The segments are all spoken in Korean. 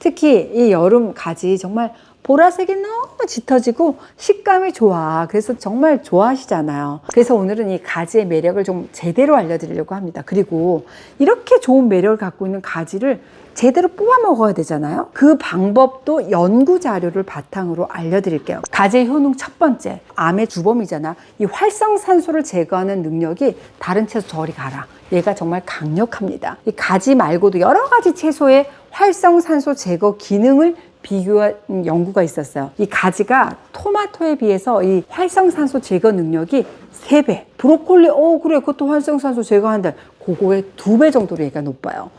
특히 이 여름 가지 정말 보라색이 너무 짙어지고 식감이 좋아. 그래서 정말 좋아하시잖아요. 그래서 오늘은 이 가지의 매력을 좀 제대로 알려드리려고 합니다. 그리고 이렇게 좋은 매력을 갖고 있는 가지를 제대로 뽑아 먹어야 되잖아요. 그 방법도 연구 자료를 바탕으로 알려드릴게요. 가지의 효능 첫 번째, 암의 주범이잖아. 이 활성산소를 제거하는 능력이 다른 채소 저리 가라. 얘가 정말 강력합니다. 이 가지 말고도 여러 가지 채소의 활성산소 제거 기능을 비교한 연구가 있었어요. 이 가지가 토마토에 비해서 이 활성산소 제거 능력이 3배. 브로콜리, 그래, 그것도 활성산소 제거한다. 그거의 2배 정도로 얘가 높아요.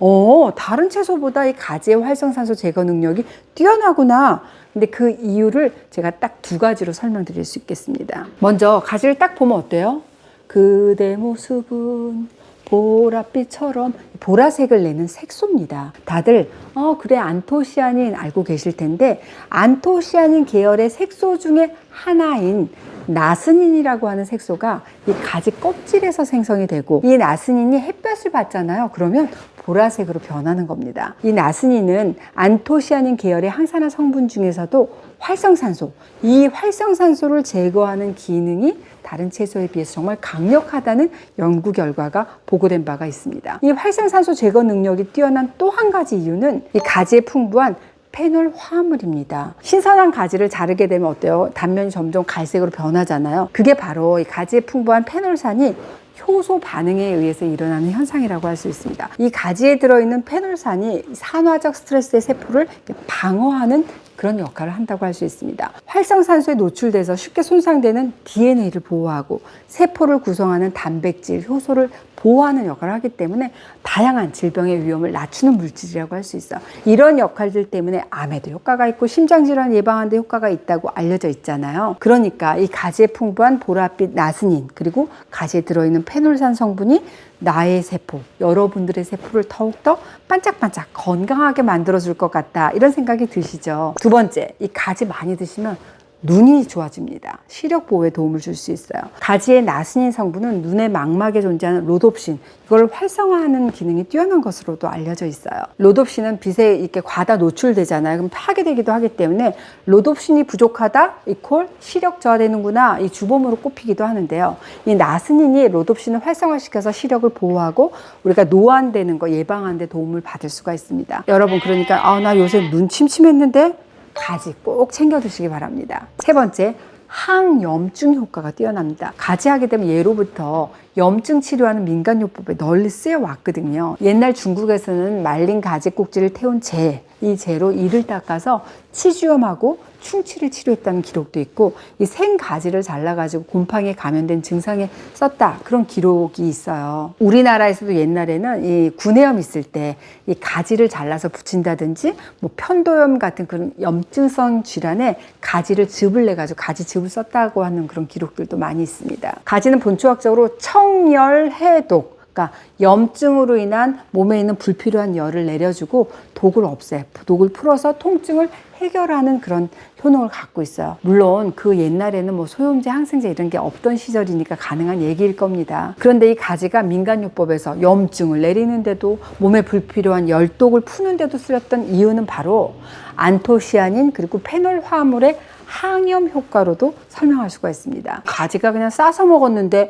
다른 채소보다 이 가지의 활성산소 제거 능력이 뛰어나구나. 근데 그 이유를 제가 딱 2가지로 설명드릴 수 있겠습니다. 먼저 가지를 딱 보면 어때요? 그대 모습은 보랏빛처럼 보라색을 내는 색소입니다. 다들 그래 안토시아닌 알고 계실 텐데 안토시아닌 계열의 색소 중에 하나인 나스닌이라고 하는 색소가 이 가지 껍질에서 생성이 되고 이 나스닌이 햇볕을 받잖아요. 그러면 보라색으로 변하는 겁니다. 이 나스닌은 안토시아닌 계열의 항산화 성분 중에서도 활성산소, 이 활성산소를 제거하는 기능이 다른 채소에 비해서 정말 강력하다는 연구 결과가 보고된 바가 있습니다. 이 활성산소 제거 능력이 뛰어난 또 한 가지 이유는 이 가지에 풍부한 페놀 화합물입니다. 신선한 가지를 자르게 되면 어때요? 단면이 점점 갈색으로 변하잖아요. 그게 바로 이 가지에 풍부한 페놀산이 효소 반응에 의해서 일어나는 현상이라고 할 수 있습니다. 이 가지에 들어있는 페놀산이 산화적 스트레스의 세포를 방어하는 그런 역할을 한다고 할 수 있습니다. 활성산소에 노출돼서 쉽게 손상되는 DNA를 보호하고 세포를 구성하는 단백질, 효소를 보호하는 역할을 하기 때문에 다양한 질병의 위험을 낮추는 물질이라고 할 수 있어요. 이런 역할들 때문에 암에도 효과가 있고 심장질환 예방하는 데 효과가 있다고 알려져 있잖아요. 그러니까 이 가지에 풍부한 보랏빛 나스닌 그리고 가지에 들어있는 페놀산 성분이 나의 세포, 여러분들의 세포를 더욱더 반짝반짝 건강하게 만들어줄 것 같다. 이런 생각이 드시죠? 2번째, 이 가지 많이 드시면 눈이 좋아집니다. 시력 보호에 도움을 줄 수 있어요. 가지의 나스닌 성분은 눈의 망막에 존재하는 로놉신, 이걸 활성화하는 기능이 뛰어난 것으로도 알려져 있어요. 로놉신은 빛에 이렇게 과다 노출되잖아요. 그럼 파괴되기도 하기 때문에 로놉신이 부족하다 이퀄 시력 저하되는구나 이 주범으로 꼽히기도 하는데요. 이 나스닌이 로놉신을 활성화시켜서 시력을 보호하고 우리가 노안되는 거 예방하는 데 도움을 받을 수가 있습니다. 여러분 그러니까 나 요새 눈 침침했는데 가지 꼭 챙겨 드시기 바랍니다. 3번째, 항염증 효과가 뛰어납니다. 가지 하게 되면 예로부터 염증 치료하는 민간요법에 널리 쓰여 왔거든요. 옛날 중국에서는 말린 가지 꼭지를 태운 이 재로 이를 닦아서 치주염하고 충치를 치료했다는 기록도 있고 이 생가지를 잘라가지고 곰팡이에 감염된 증상에 썼다 그런 기록이 있어요. 우리나라에서도 옛날에는 이 구내염 있을 때 이 가지를 잘라서 붙인다든지 뭐 편도염 같은 그런 염증성 질환에 가지를 즙을 내가지고 가지즙을 썼다고 하는 그런 기록들도 많이 있습니다. 가지는 본초학적으로 청열해독, 그러니까 염증으로 인한 몸에 있는 불필요한 열을 내려주고 독을 독을 풀어서 통증을 해결하는 그런 효능을 갖고 있어요. 물론 그 옛날에는 뭐 소염제, 항생제 이런 게 없던 시절이니까 가능한 얘기일 겁니다. 그런데 이 가지가 민간요법에서 염증을 내리는데도 몸에 불필요한 열독을 푸는데도 쓰였던 이유는 바로 안토시아닌 그리고 페놀 화합물의 항염 효과로도 설명할 수가 있습니다. 가지가 그냥 싸서 먹었는데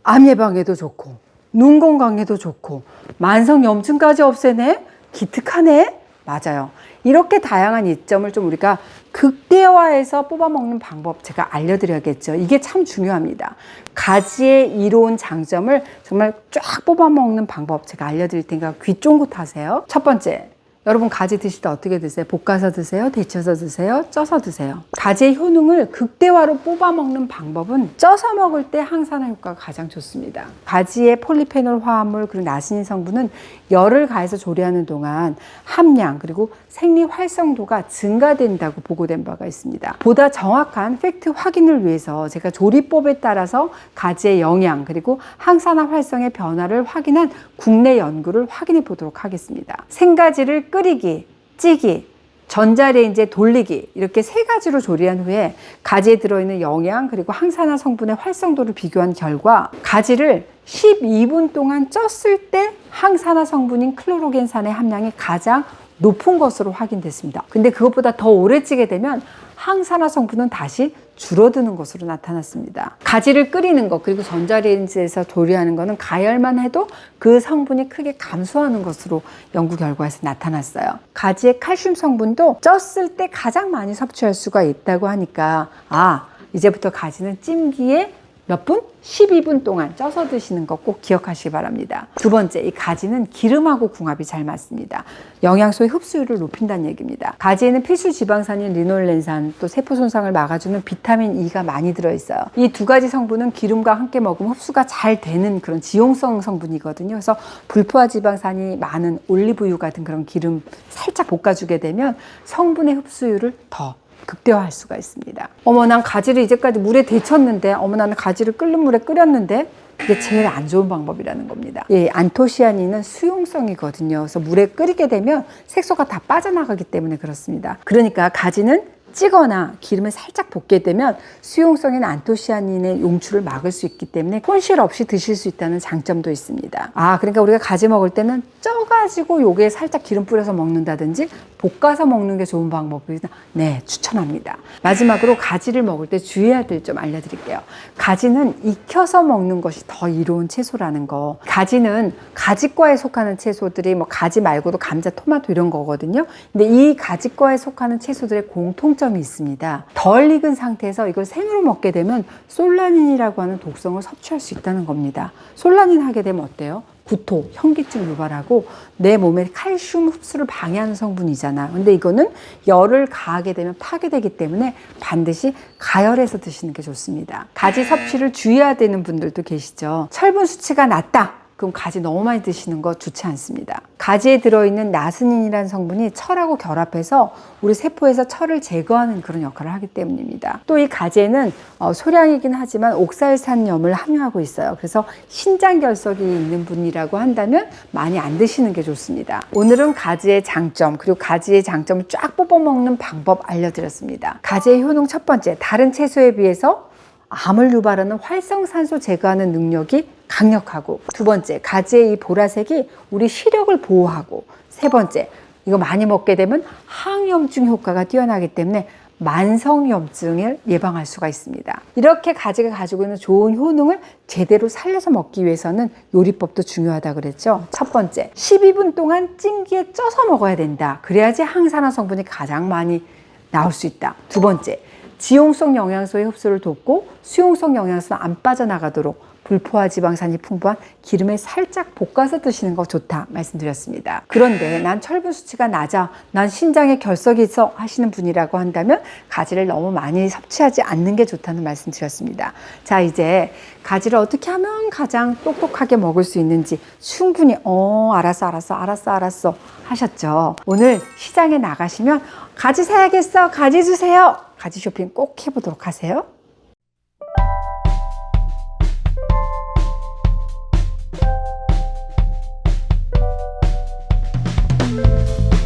암 예방에도 좋고 눈 건강에도 좋고 만성 염증까지 없애네? 기특하네? 맞아요. 이렇게 다양한 이점을 좀 우리가 극대화해서 뽑아먹는 방법 제가 알려드려야겠죠. 이게 참 중요합니다. 가지의 이로운 장점을 정말 쫙 뽑아먹는 방법 제가 알려드릴 테니까 귀 쫑긋 하세요. 첫 번째, 여러분 가지 드실 때 어떻게 드세요? 볶아서 드세요? 데쳐서 드세요? 쪄서 드세요? 가지의 효능을 극대화로 뽑아 먹는 방법은 쪄서 먹을 때 항산화 효과가 가장 좋습니다. 가지의 폴리페놀 화합물 그리고 나스닌 성분은 열을 가해서 조리하는 동안 함량 그리고 생리 활성도가 증가된다고 보고된 바가 있습니다. 보다 정확한 팩트 확인을 위해서 제가 조리법에 따라서 가지의 영양 그리고 항산화 활성의 변화를 확인한 국내 연구를 확인해 보도록 하겠습니다. 생가지를 끓이기, 찌기, 전자레인지에 돌리기 이렇게 3가지로 조리한 후에 가지에 들어있는 영양 그리고 항산화 성분의 활성도를 비교한 결과 가지를 12분 동안 쪘을 때 항산화 성분인 클로로겐산의 함량이 가장 높은 것으로 확인됐습니다. 근데 그것보다 더 오래 찌게 되면 항산화 성분은 다시 줄어드는 것으로 나타났습니다. 가지를 끓이는 것 그리고 전자레인지에서 조리하는 것은 가열만 해도 그 성분이 크게 감소하는 것으로 연구 결과에서 나타났어요. 가지의 칼슘 성분도 쪘을 때 가장 많이 섭취할 수가 있다고 하니까 이제부터 가지는 찜기에 몇 분? 12분 동안 쪄서 드시는 거 꼭 기억하시기 바랍니다. 두 번째, 이 가지는 기름하고 궁합이 잘 맞습니다. 영양소의 흡수율을 높인다는 얘기입니다. 가지에는 필수 지방산인 리놀렌산, 또 세포 손상을 막아주는 비타민 E가 많이 들어있어요. 이 두 가지 성분은 기름과 함께 먹으면 흡수가 잘 되는 그런 지용성 성분이거든요. 그래서 불포화 지방산이 많은 올리브유 같은 그런 기름 살짝 볶아주게 되면 성분의 흡수율을 더 극대화할 수가 있습니다. 어머, 난 가지를 이제까지 물에 데쳤는데, 나는 가지를 끓는 물에 끓였는데, 그게 제일 안 좋은 방법이라는 겁니다. 안토시아닌은 수용성이거든요. 그래서 물에 끓이게 되면 색소가 다 빠져나가기 때문에 그렇습니다. 그러니까 가지는 찌거나 기름에 살짝 볶게 되면 수용성인 안토시아닌의 용출을 막을 수 있기 때문에 손실 없이 드실 수 있다는 장점도 있습니다. 그러니까 우리가 가지 먹을 때는 쪄가지고 요게 살짝 기름 뿌려서 먹는다든지 볶아서 먹는 게 좋은 방법이다. 네, 추천합니다. 마지막으로 가지를 먹을 때 주의해야 될 점 알려드릴게요. 가지는 익혀서 먹는 것이 더 이로운 채소라는 거. 가지는 가지과에 속하는 채소들이 가지 말고도 감자, 토마토 이런 거거든요. 근데 이 가지과에 속하는 채소들의 공통점이 있습니다. 덜 익은 상태에서 이걸 생으로 먹게 되면 솔라닌이라고 하는 독성을 섭취할 수 있다는 겁니다. 솔라닌 하게 되면 어때요? 구토, 현기증 유발하고 내 몸의 칼슘 흡수를 방해하는 성분이잖아. 근데 이거는 열을 가하게 되면 파괴되기 때문에 반드시 가열해서 드시는 게 좋습니다. 가지 섭취를 주의해야 되는 분들도 계시죠. 철분 수치가 낮다. 그럼 가지 너무 많이 드시는 거 좋지 않습니다. 가지에 들어있는 나스닌이라는 성분이 철하고 결합해서 우리 세포에서 철을 제거하는 그런 역할을 하기 때문입니다. 또 이 가지에는 소량이긴 하지만 옥살산염을 함유하고 있어요. 그래서 신장결석이 있는 분이라고 한다면 많이 안 드시는 게 좋습니다. 오늘은 가지의 장점 그리고 가지의 장점을 쫙 뽑아 먹는 방법 알려드렸습니다. 가지의 효능 첫 번째, 다른 채소에 비해서 암을 유발하는 활성산소 제거하는 능력이 강력하고, 두 번째, 가지의 이 보라색이 우리 시력을 보호하고, 세 번째, 이거 많이 먹게 되면 항염증 효과가 뛰어나기 때문에 만성염증을 예방할 수가 있습니다. 이렇게 가지가 가지고 있는 좋은 효능을 제대로 살려서 먹기 위해서는 요리법도 중요하다고 그랬죠. 첫 번째, 12분 동안 찜기에 쪄서 먹어야 된다. 그래야지 항산화 성분이 가장 많이 나올 수 있다. 두 번째, 지용성 영양소의 흡수를 돕고 수용성 영양소는 안 빠져나가도록 불포화 지방산이 풍부한 기름에 살짝 볶아서 드시는 거 좋다 말씀드렸습니다. 그런데 난 철분 수치가 낮아, 난 신장에 결석이 있어 하시는 분이라고 한다면 가지를 너무 많이 섭취하지 않는 게 좋다는 말씀드렸습니다. 자, 이제 가지를 어떻게 하면 가장 똑똑하게 먹을 수 있는지 충분히 알았어 하셨죠. 오늘 시장에 나가시면 가지 사야겠어, 가지 주세요, 가지 쇼핑 꼭 해보도록 하세요.